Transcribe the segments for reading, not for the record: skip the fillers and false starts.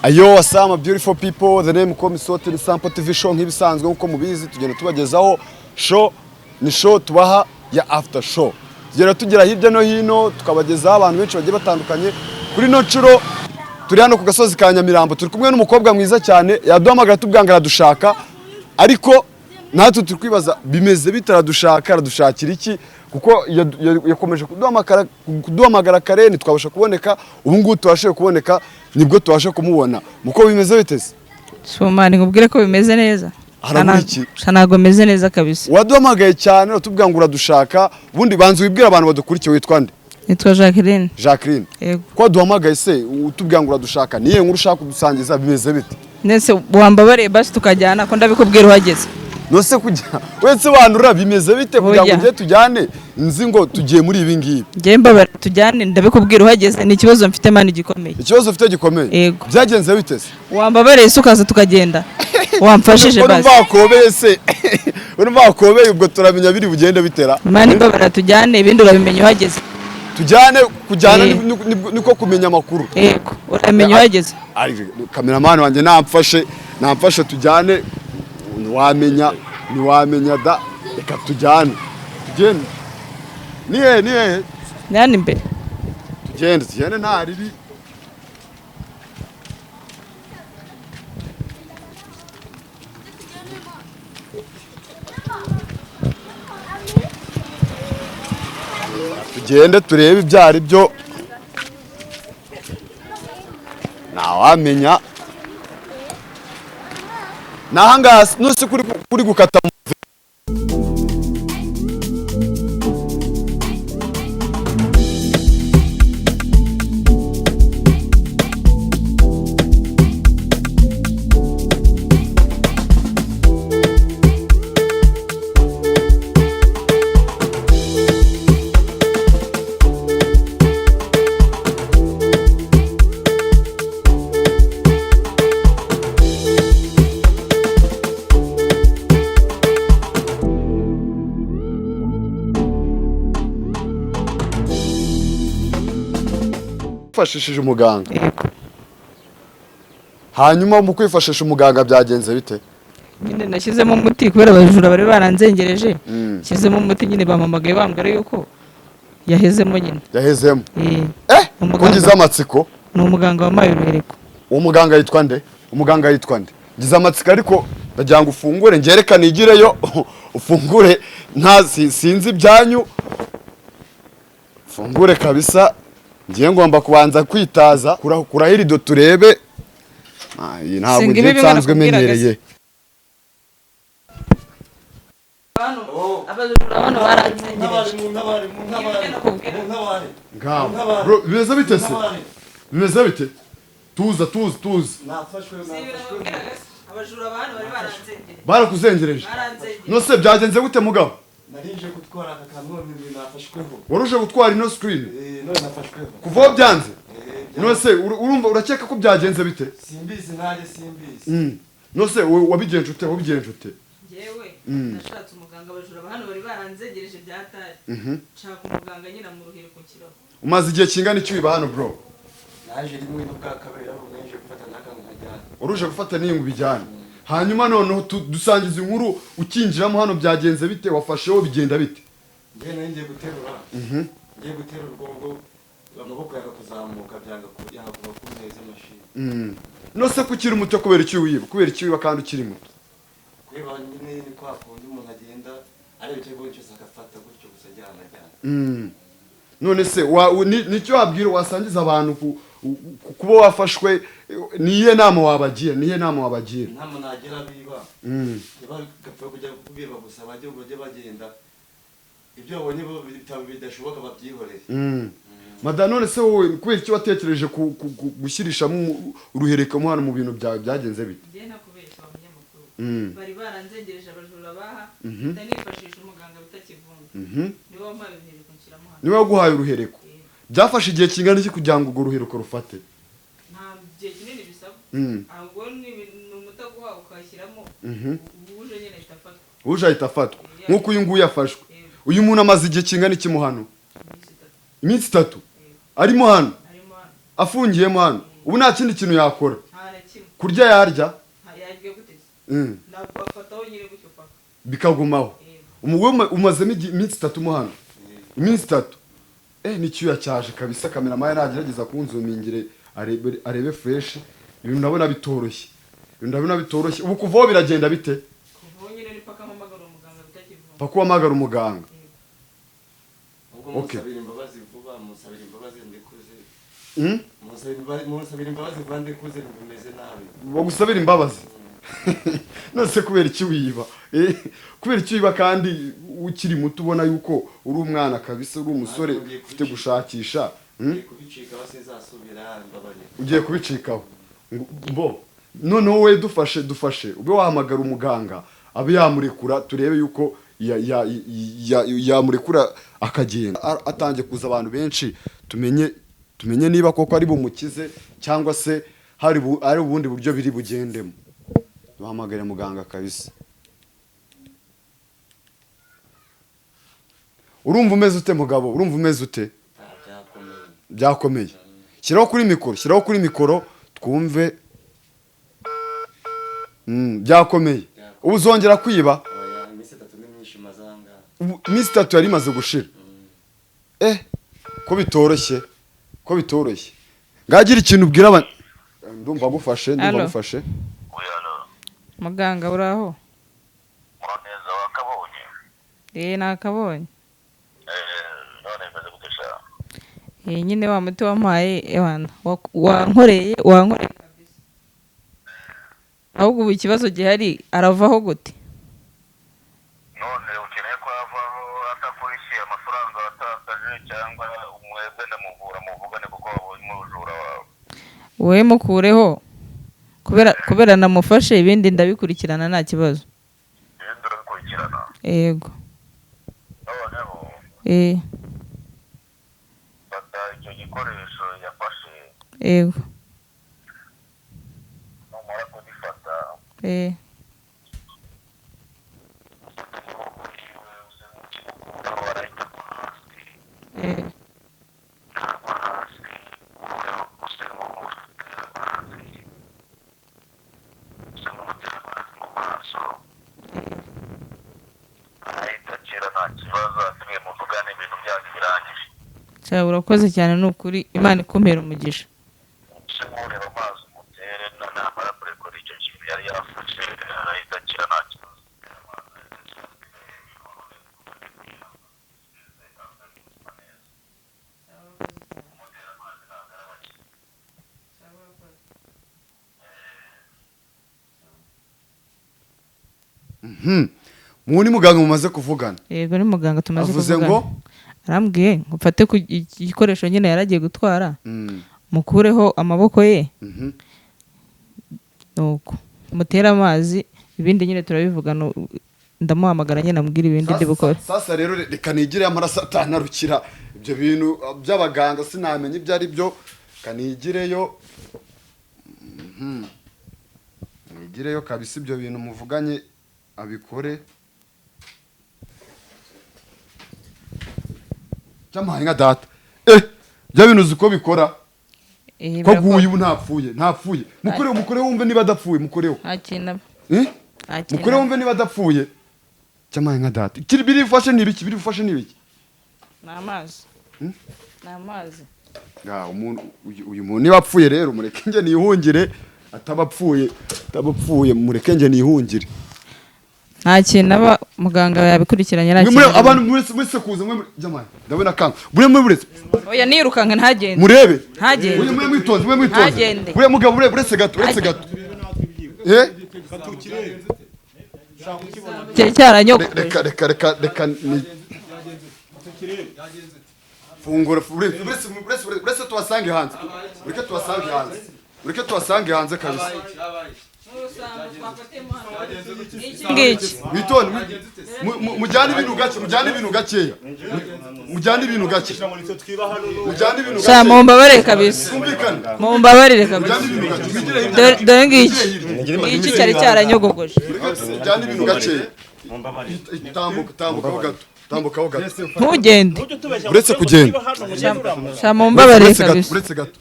Ayo wasama beautiful people, the name call me Sote ni Sample TV show nk'ibisanzwe nkuko mubizi tugenda tubagezaho show ni show tubaha ya after show. Tugenda tugira hirya no hino tukabagezaho abantu benshi bagiye batandukanye. Kuri no nshuro turi hano ku gasozi ka Nyamirambo turi kumwe n'umukobwa mwiza cyane yaduhamagara tubwangara dushaka ariko natwe turi kwibaza bimeze bitaradushaka aradushakira iki kuko yakomeje kuduhamagara kare ntitwabasha kuboneka ubu ngubu tubashe kuboneka nibwo tubashe kumubona muko bimeze biteze Shumani ngubwire ko bimeze neza harabiki ntago bimeze neza kabisa waduhamagaye cyane utubwangura dushaka ubundi banze wibwira abantu badukurikiye witwa nde nitwa Jacqueline yego ko duhamagaye se utubwangura dushaka niye nkuru ushaka kudusangiza bimeze bite nese wambabare basi tukajyana ko ndabikubwira uhageze nose kujya wese banura bimeze bite kugira ngo tujyane nzi ngo tugiye muri ibi ngibi ngiye mbabara tujyane ndabikubwira uhageze ni ikibazo mfite mani gikomeye ikibazo ufite gikomeye byagenze bite se wambabare sukaza tukagenda wamfashije basi bakobeye se bakobeye ubwo turamenya biri bugende bitera mani mbabara tujyane ibindi urabimenya uhageze kujyana niko kumenya amakuru yego uramenya uhageze cameraman wanjye namfashe tujyane niwamenya da reka tujyane tugende niye nani imbere tugende nta ribi tugende turebe ibyo ari byo ntawamenya nahangaha nusi kuri gukata kwifashishije umuganga hanyuma mu kwifashisha umuganga byagenze bite nyine nashyizemo umuti kubera abajura bari baranzengereje shyizemo umuti nyine bamamagaye bambwira yuko yahezemo kungiza amatsiko ni umuganga wamaye uruhereko uwo muganga yitwa nde ngize amatsiko ariko ndagira ngo ufungure ngerekane igireyo ufungure nta sinzi ibyanyu ufungure kabisa ngiye ngomba kubanza kwitaza kurahirido turebe ntabwo ngiye nsanzwe menyereye abajura baranzengereje bro bimeze bite se bimeze bite tuza abajura bari baranzengereje barakuzengereje nose byagenze gute mugabo narije gutwara aka kanone nafashweho waruje gutwara ino screen none nafashweho kuva byanze nose urumva urakeka ko byagenze bite simbizi nose wabigenje ute yewe nashatse umuganga abajura hano bari baranzegereje byatari nshaka umuganga nyina mu ruhereko kiraho umaze igihe kingana iki wiba hano bro naje rimwe no bwakabera aho naje gufata nakanajyana uruje gufata n'ingu bijyana hanyuma noneho dusangiza inkuru ukinjiramo hano byagenze bite wafasheho bigenda bite ngiye guterura urwongo amaboko yakakuzamuka byanga kuba kumeza mashini nose kukiri muto kubera iki wiba kandi ukiri muto kwiba nyine ni kwa kundi umuntu agenda ari icyo cyose agafata gutyo gusa ajyana none se nicyo wabwira wasangiza abantu kuba wafashwe niye nama wabagira inama nagira biba ntibagapfa kujya kubiba gusa bajye bagenda ibyo babonye bidashoboka babyihorere madame none se wowe kubera icyo watekereje gushyirishamo uruhereko hano mu bintu byagenze bite bari baranzengereje abajura baha ndanifashisha umuganga bitakivumbi niwe wampaye uruhereko nshyiramo hano niwe waguhaye uruhereko byafashe igihe kingana iki kugira ngo urwo ruhereko rufate nta gihe kinini bisaba ahubwo ni umutaguha ukashyiramo uje nyine ahita afatwa nk'uko uyu nguyu yafashwe uyu muntu amaze igihe kingana iki mu hano iminsi 3 arimo hano afungiyemo hano ubu nta kindi kintu yakora kurya yarya yarya gute Mm. nabafataho nyine gutyo paka bikagumaho umugore umazemo iminsi 3 mu hano iminsi 3 n'icyuya cyaje kabisa kameramani nagerageza kunzumingire arebe fresh ibintu ndabona bitoroshye ubu kuvaho biragenda bite kuvaho nyine ni paka mpamagara umuganga bitakivuga paka wamagara umuganga ubwo Okay. musabira imbabazi vuba musabira imbabazi ndikuze Mm? musabira imbabazi vuba ndikuze bimeze nabi bagusabira imbabazi nose kubera iki wiba kubera iki wiba kandi ukiri muto ubona yuko uri umwana kabisa uri umusore ufite gushakisha kubicika basezasubira imbabazi ugiye kubicikaho bo noneho we dufashe ube wahamagara umuganga abe yamurekura turebe yuko yamurekura akagenda atangiye kuza abantu benshi tumenye niba koko ari bumukize cyangwa se ari ubundi buryo biri bugendemo duhamagare muganga kabisa urumva umeze ute mugabo urumva umeze ute byakomeye shyiraho kuri mikoro twumve byakomeye ubu uzongera kwiba iminsi 3 yari imaze gushira ko bitoroshye ngagira ikintu ubwira abantu ndumva gufashe muganga uraho neza wakabonye nakabonye none meze gutesha nyine wa muti wampaye ebana wankoreye kabisa ahubwo ubu ikibazo gihari aravaho gute none ukeneye ko avaho atakoresheje amafaranga atakaje cyangwa umwebwe ndamuvura muvugane kuko wabonye umujura wawe wowe mukureho kubera namufashe ibindi ndabikurikirana nta kibazo ibindi urabikurikirana yego noneho fata icyo gikoresho yafashe yego numara kugifata urakoze cyane ni ukuri Imana ikumpera umugisha simureba amazi umutere namara kurekura icyo kintu yari yafashe arahita akira nta kibazo Muni muganga mumaze kuvugana yego ni muganga tumaze avuze kuvugana ngo arambwiye ngo mfate ku igikoresho nyine yaragiye gutwara mukureho amaboko ye nuko mutera amazi ibindi nyine turabivuga ndamuhamagara nyine amubwira ibindi ndi bukore sasa rero reka nigire amaraso atanarukira ibyo bintu by'abaganga sinamenye ibyo ari byo kanigireyo nigireyo kabisa ibyo bintu muvuganye abikore cyamaye nka data bya bintu uzi ko bikora ko aguye ubu ntapfuye mukore wumve niba adapfuye mukoreho ntakinaba mukore wumve niba adapfuye cyamaye nka data biri bufashe n'ibiki ni amazi uyu muntu niba apfuye rero mureke nge nihungire atabapfuye mureke nge nihungire nta kintu aba muganga yabikurikiranye abantu mwese kuza jamani ndabona kanga buretse oya nirukanka ntagende murebe ntagende mwe mwitonze bure mugabo buretse gato cyaranyogoje reka fungura buretse tuwasange hanze bureke tuwasange hanze kabisa witonde mujyane ibintu gakeya mumbabarire kabisa dore ngiki cyari cyaranyogogoje mujyane ibintu gakeya tambukaho gato ntugende uretse kugenda mumbabarire kabisa uretse gato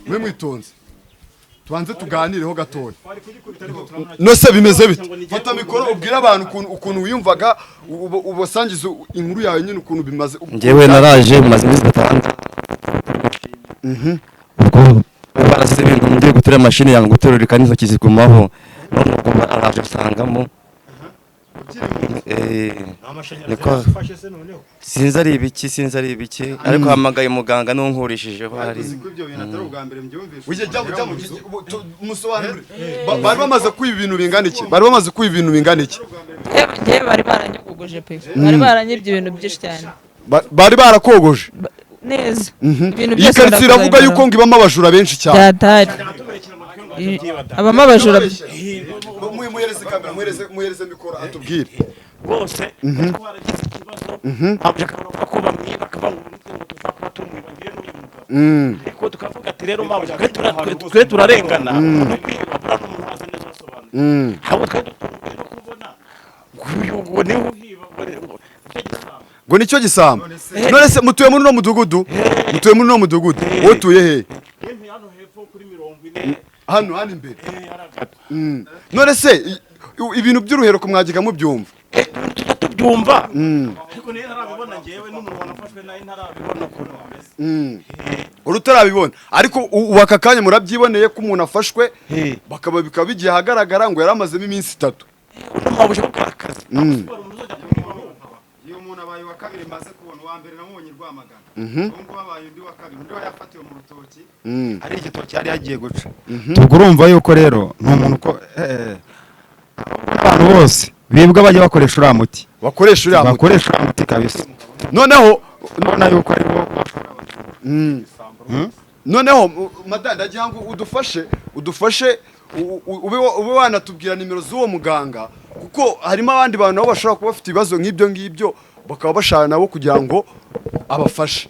mwe mwitonze tubanze tuganireho gatoya. Nose bimeze bite? Fata mikoro ubwira abantu ukuntu wiyumvaga ubasangiza inkuru yawe nyine ukuntu bimaze. Njyewe naraje maze iminsi gatandatu. Ubwo barasize ibintu ndi gutura mashini yangu guterura ikanizo kizigumaho. None ubwo araje usangamo. Niko sinzi ari ibiki ariko hamagaye muganga n'unkurishije bari uje jamu musobanure bari bamaze kwiba ibintu bingana iki njye bari baranyugugoje pe bari baranyibye ibintu byinshi cyane bari barakogoje neza ibintu byose ikaritsiye iravuga yuko ngibamo abajura benshi cyane byatari abama abajura muhereze kamera muhereze mikoro atubwire bose twaragize ikibazo abje kavuga ko bamwiba akabangu tufaka tumwibagiye n'uyu ariko tukavuga ati rero mabuje twe turarengana abura n'umuntu waza neza asobanura habo twe dutunguye kubona ngo ni uhiba ngo nicyo gisamba none se mutuye muri no mudugudu wowe tuye he hano hepfo kuri 40 hano imbere none se ibintu by'uruhero ko mwagiga mubyumva tubyumva ariko niyo ntarabibona ngewe n'umuntu wanafashwe nayo ntarabibona ko urutarabibona ariko uwaka kanya murabyiboneye ko umuntu afashwe bikaba bigiye ahagaragara ngo yaramazemo iminsi 3 mabuje bwakazi iyo umuntu abaye wa kabiri maze kubona uwa mbere namubonye Rwamagana ubwo babaye undi wa kabiri undi yafatiwe mu rutoki ari igitoki yari yagiye guca tubwo urumva yuko rero n'umuntu ko abantu bose bibwa bajya bakoresha uriya muti bakoresha uriya muti kabisa noneho nona yuko ari bo noneho madanda gihango udufashe ube wanatubwira nimero z'uwo muganga kuko harimo abandi bantu nabo bashobora kuba bafite ibibazo nk'ibyo bakaba bashaka nabo kugira ngo abafashe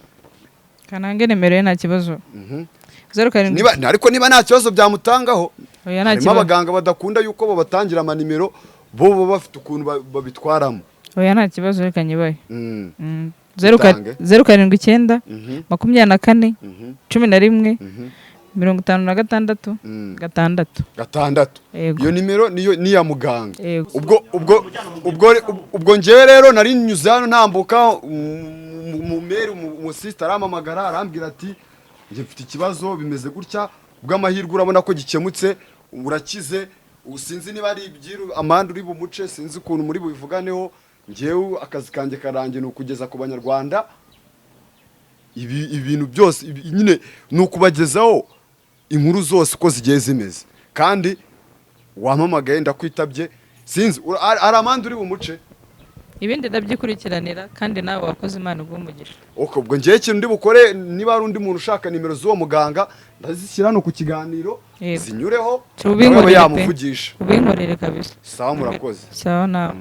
kanange nimero ye nta kibazo 07 ariko niba nta kibazo byamutangaho harimo abaganga badakunda yuko babatangira amanimero bo bafite ukuntu babitwaramo oya nta kibazo reka nyibaye 079 24 11 56 iyo nimero ni ya muganga ubwo ngewe rero nari nyuze hano ntambuka mu sister aramamagara arambwira ati nje mfite ikibazo bimeze gutya bw'amahirwe urabona ko gikemutse urakize usinzi niba ari ibyiru amande uri bumuce sinzi ukuntu muri bubivuganeho ngewe akazi kanjye karangiye ukugeza ku banyarwanda ibintu byose nyine nukubagezaho inkuru zose uko zigiye zimeze kandi wamamagaye ndakwitabye sinzi aramande uri bumuce ibindi ndabyikurikiranira kandi nawe wakoze Imana ubumugisha ubwo ngiye ikintu ndi bukore niba ari undi muntu ushaka nimero z'uwo muganga ndazishyira hano ku kiganiro zinyureho nawe yamuvugisha ubinkorere kabisa sawa murakoze sawa nawe